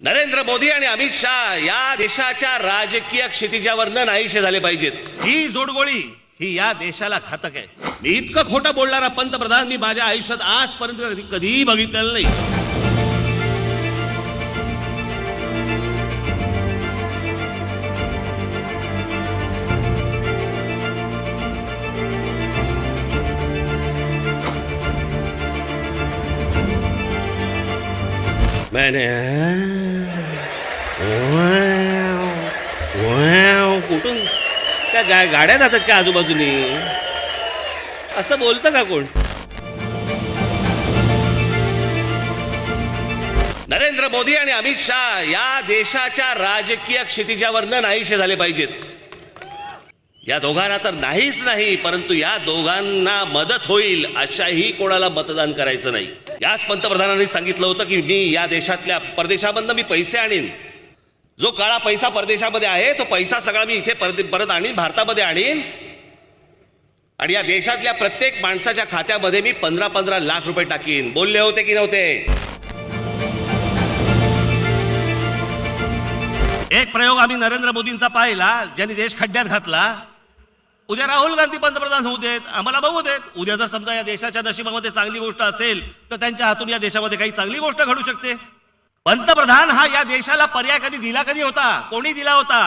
नरेंद्र मोदी आणि अमित शाह या देशाच्या राजकीय क्षितिजावर नाहीसे झाले पाहिजेत. ही जोडगोळी ही या देशाला घातक आहे. मी इतकं खोटं बोलणारा पंतप्रधान मी माझ्या आयुष्यात आजपर्यंत कधीही बघितलेलं नाही. मैंने कुठून त्या गाड्या जातात का आजूबाजूनी? असं बोलतं का कोण? नरेंद्र मोदी आणि अमित शाह या देशाच्या राजकीय क्षितिजावर नाहीसे झाले पाहिजेत. या दोघांना तर नाहीच नाही, परंतु या दोघांना मदत होईल अशाही कोणाला मतदान करायचं नाही. याच पंतप्रधानांनी सांगितलं होतं की मी या देशातल्या परदेशामधनं मी पैसे आणीन. जो काळा पैसा परदेशामध्ये आहे तो पैसा सगळा मी इथे परत आणीन, भारतामध्ये आणीन, आणि या देशातल्या प्रत्येक माणसाच्या खात्यामध्ये मी 15-15 लाख रुपये टाकीन. बोलले होते की नव्हते? एक प्रयोग आम्ही नरेंद्र मोदींचा पाहिला, ज्यांनी देश खड्ड्यात घातला. उद्या राहुल गांधी पंतप्रधान होऊ देत, आम्हाला बघू देत. उद्या जर समजा या देशाच्या नशिबामध्ये चांगली गोष्ट असेल तर त्यांच्या हातून या देशामध्ये काही चांगली गोष्ट घडू शकते. पंतप्रधान हा या देशाला पर्याय कधी होता? कोणी दिला होता?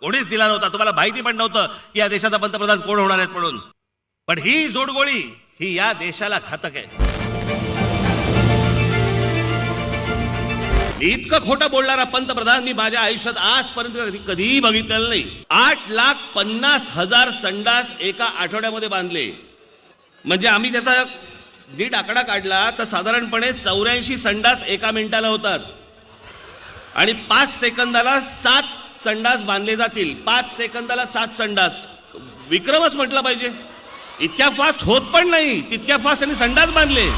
कोणीच दिला नव्हता. तुम्हाला माहिती पण नव्हतं की या देशाचा पंतप्रधान कोण होणार आहेत म्हणून. पण ही जोडगोळी ही या देशाला घातक आहे. मी इतकं खोटं बोलणारा पंतप्रधान मी माझ्या आयुष्यात आजपर्यंत कधीही बघितलेलं नाही. 8,50,000 संडास एका आठवड्यामध्ये बांधले. म्हणजे आम्ही त्याचा नीट आकडा काढला तर साधारणपणे 84 संडास एका मिनिटाला होतात, आणि 5 सेकंदाला 7 संडास बांधले जातील. 5 सेकंदाला 7 संडास, विक्रमच म्हटलं पाहिजे. इतक्या फास्ट होत पण नाही, तितक्या फास्ट त्यांनी संडास बांधले.